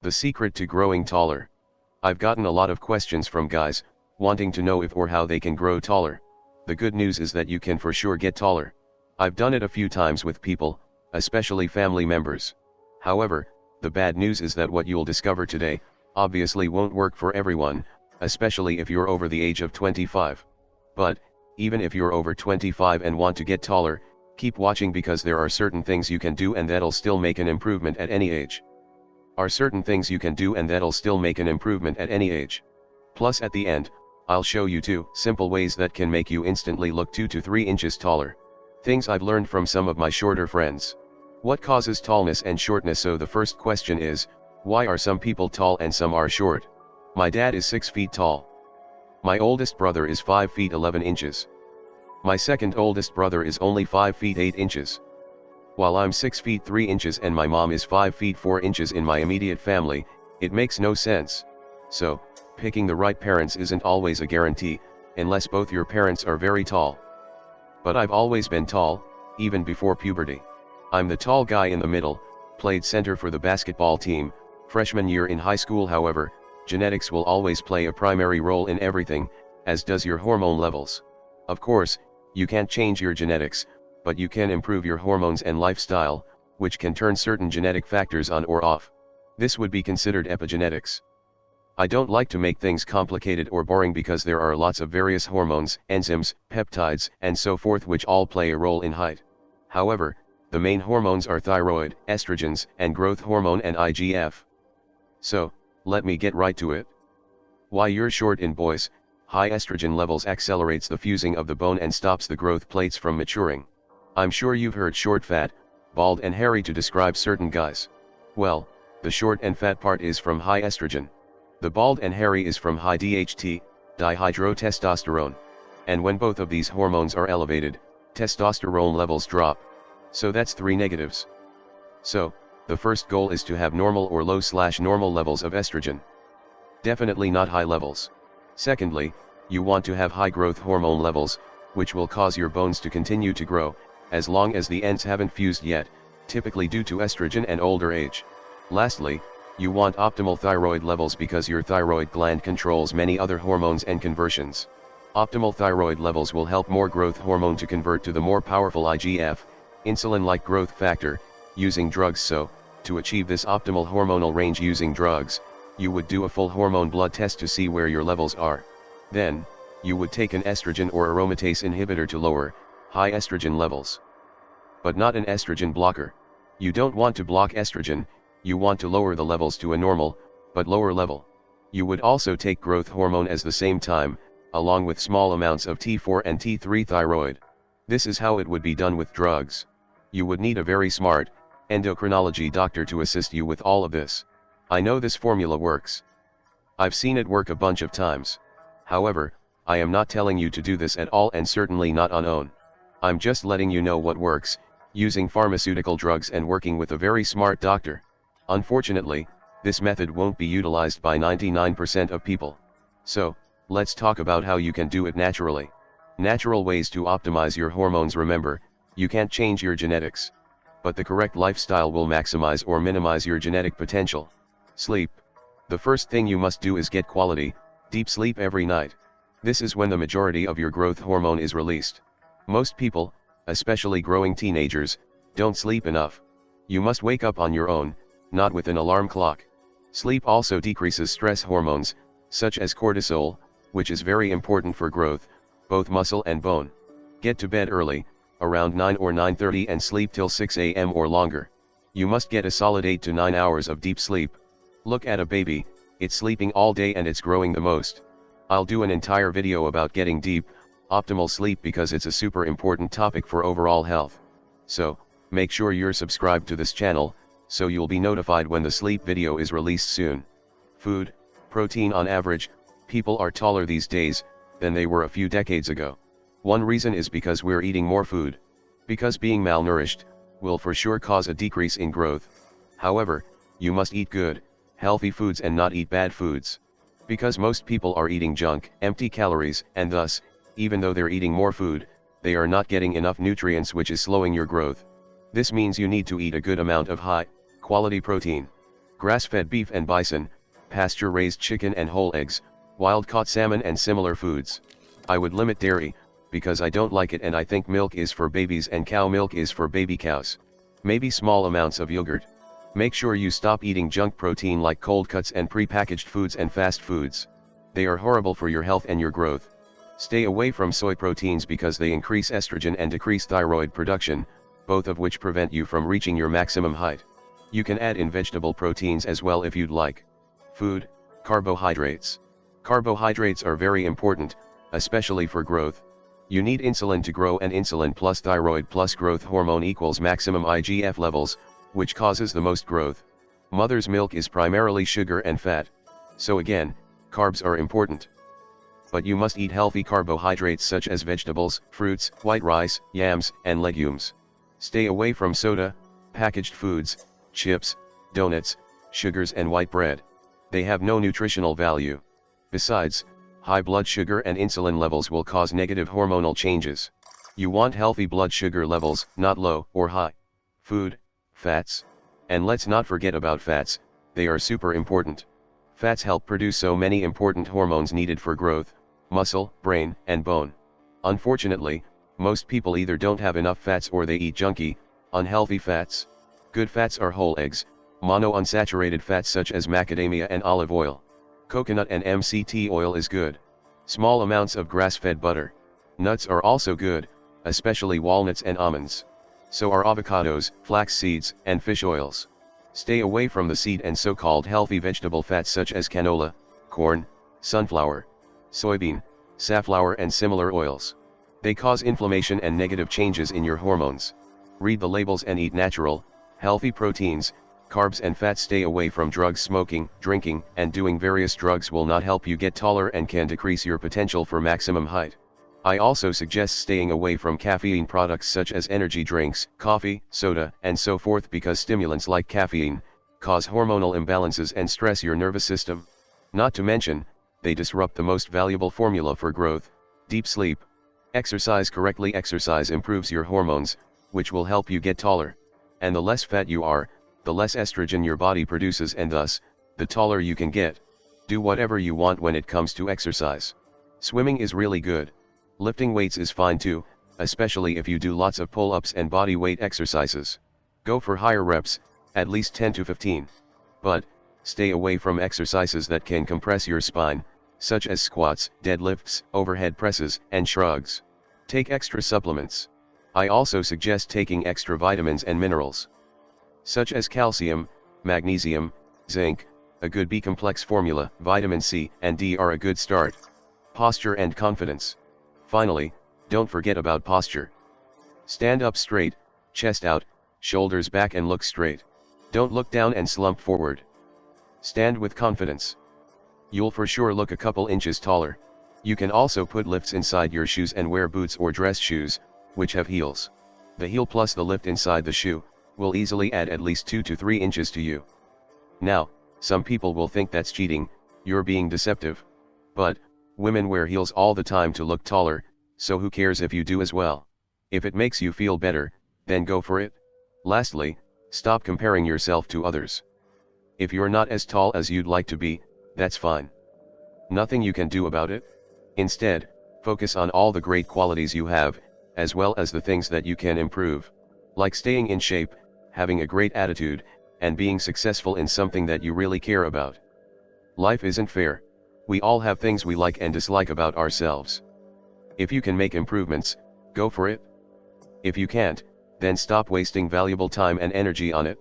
The secret to growing taller. I've gotten a lot of questions from guys, wanting to know if or how they can grow taller. The good news is that you can for sure get taller. I've done it a few times with people, especially family members. However, the bad news is that what you'll discover today, obviously won't work for everyone, especially if you're over the age of 25. But, even if you're over 25 and want to get taller, keep watching because there are certain things you can do and that'll still make an improvement at any age. Are certain things you can do and that'll still make an improvement at any age. Plus at the end, I'll show you 2 simple ways that can make you instantly look 2 to 3 inches taller. Things I've learned from some of my shorter friends. What causes tallness and shortness? So the first question is, why are some people tall and some are short? My dad is 6 feet tall. My oldest brother is 5 feet 11 inches. My second oldest brother is only 5 feet 8 inches. While I'm 6 feet 3 inches and my mom is 5 feet 4 inches in my immediate family, it makes no sense. So, picking the right parents isn't always a guarantee, unless both your parents are very tall. But I've always been tall, even before puberty. I'm the tall guy in the middle, played center for the basketball team, freshman year in high school. However, genetics will always play a primary role in everything, as does your hormone levels. Of course, you can't change your genetics, but you can improve your hormones and lifestyle, which can turn certain genetic factors on or off. This would be considered epigenetics. I don't like to make things complicated or boring because there are lots of various hormones, enzymes, peptides, and so forth which all play a role in height. However, the main hormones are thyroid, estrogens, and growth hormone and IGF. So, let me get right to it. Why you're short in boys. High estrogen levels accelerates the fusing of the bone and stops the growth plates from maturing. I'm sure you've heard short, fat, bald and hairy to describe certain guys. Well, the short and fat part is from high estrogen. The bald and hairy is from high DHT, dihydrotestosterone. And when both of these hormones are elevated, testosterone levels drop. So that's 3 negatives. So, the first goal is to have normal or low/normal levels of estrogen. Definitely not high levels. Secondly, you want to have high growth hormone levels, which will cause your bones to continue to grow, as long as the ends haven't fused yet, typically due to estrogen and older age. Lastly, you want optimal thyroid levels because your thyroid gland controls many other hormones and conversions. Optimal thyroid levels will help more growth hormone to convert to the more powerful IGF, insulin-like growth factor, using drugs. So, to achieve this optimal hormonal range using drugs, you would do a full hormone blood test to see where your levels are. Then, you would take an estrogen or aromatase inhibitor to lower high estrogen levels. But not an estrogen blocker. You don't want to block estrogen, you want to lower the levels to a normal, but lower level. You would also take growth hormone at the same time, along with small amounts of T4 and T3 thyroid. This is how it would be done with drugs. You would need a very smart endocrinology doctor to assist you with all of this. I know this formula works. I've seen it work a bunch of times. However, I am not telling you to do this at all and certainly not on own. I'm just letting you know what works, using pharmaceutical drugs and working with a very smart doctor. Unfortunately, this method won't be utilized by 99% of people. So, let's talk about how you can do it naturally. Natural ways to optimize your hormones. Remember, you can't change your genetics. But the correct lifestyle will maximize or minimize your genetic potential. Sleep. The first thing you must do is get quality, deep sleep every night. This is when the majority of your growth hormone is released. Most people, especially growing teenagers, don't sleep enough. You must wake up on your own, not with an alarm clock. Sleep also decreases stress hormones, such as cortisol, which is very important for growth, both muscle and bone. Get to bed early, around 9 or 9:30 and sleep till 6 a.m. or longer. You must get a solid 8 to 9 hours of deep sleep. Look at a baby, it's sleeping all day and it's growing the most. I'll do an entire video about getting deep, optimal sleep because it's a super important topic for overall health. So, make sure you're subscribed to this channel, so you'll be notified when the sleep video is released soon. Food, protein. On average, people are taller these days than they were a few decades ago. One reason is because we're eating more food. Because being malnourished will for sure cause a decrease in growth. However, you must eat good, healthy foods and not eat bad foods. Because most people are eating junk, empty calories, and thus, even though they're eating more food, they are not getting enough nutrients, which is slowing your growth. This means you need to eat a good amount of high quality protein. grass-fed beef and bison, pasture-raised chicken and whole eggs, wild-caught salmon and similar foods. I would limit dairy, because I don't like it and I think milk is for babies and cow milk is for baby cows. Maybe small amounts of yogurt. Make sure you stop eating junk protein like cold cuts and pre-packaged foods and fast foods. They are horrible for your health and your growth. Stay away from soy proteins because they increase estrogen and decrease thyroid production, both of which prevent you from reaching your maximum height. You can add in vegetable proteins as well if you'd like. Food, carbohydrates. Carbohydrates are very important, especially for growth. You need insulin to grow, and insulin plus thyroid plus growth hormone equals maximum IGF levels, which causes the most growth. Mother's milk is primarily sugar and fat. So again, carbs are important. But you must eat healthy carbohydrates such as vegetables, fruits, white rice, yams, and legumes. Stay away from soda, packaged foods, chips, donuts, sugars and white bread. They have no nutritional value. Besides, high blood sugar and insulin levels will cause negative hormonal changes. You want healthy blood sugar levels, not low or high. Food, fats. And let's not forget about fats, they are super important. Fats help produce so many important hormones needed for growth, muscle, brain, and bone. Unfortunately, most people either don't have enough fats or they eat junky, unhealthy fats. Good fats are whole eggs, monounsaturated fats such as macadamia and olive oil. Coconut and MCT oil is good. Small amounts of grass-fed butter. Nuts are also good, especially walnuts and almonds. So are avocados, flax seeds, and fish oils. Stay away from the seed and so-called healthy vegetable fats such as canola, corn, sunflower, soybean, safflower and similar oils. They cause inflammation and negative changes in your hormones. Read the labels and eat natural, healthy proteins, carbs and fats. Stay away from drugs. Smoking, drinking, and doing various drugs will not help you get taller and can decrease your potential for maximum height. I also suggest staying away from caffeine products such as energy drinks, coffee, soda, and so forth because stimulants like caffeine cause hormonal imbalances and stress your nervous system. Not to mention, they disrupt the most valuable formula for growth, deep sleep. Exercise correctly. Exercise improves your hormones, which will help you get taller. And the less fat you are, the less estrogen your body produces, and thus, the taller you can get. Do whatever you want when it comes to exercise. Swimming is really good. Lifting weights is fine too, especially if you do lots of pull-ups and body weight exercises. Go for higher reps, at least 10 to 15. But, stay away from exercises that can compress your spine, such as squats, deadlifts, overhead presses, and shrugs. Take extra supplements. I also suggest taking extra vitamins and minerals, such as calcium, magnesium, zinc. A good B-complex formula, vitamin C and D are a good start. Posture and confidence. Finally, don't forget about posture. Stand up straight, chest out, shoulders back and look straight. Don't look down and slump forward. Stand with confidence. You'll for sure look a couple inches taller. You can also put lifts inside your shoes and wear boots or dress shoes, which have heels. The heel plus the lift inside the shoe will easily add at least 2 to 3 inches to you. Now, some people will think that's cheating, you're being deceptive. But, women wear heels all the time to look taller, so who cares if you do as well? If it makes you feel better, then go for it. Lastly, stop comparing yourself to others. If you're not as tall as you'd like to be, that's fine. Nothing you can do about it. Instead, focus on all the great qualities you have, as well as the things that you can improve. Like staying in shape, having a great attitude, and being successful in something that you really care about. Life isn't fair. We all have things we like and dislike about ourselves. If you can make improvements, go for it. If you can't, then stop wasting valuable time and energy on it.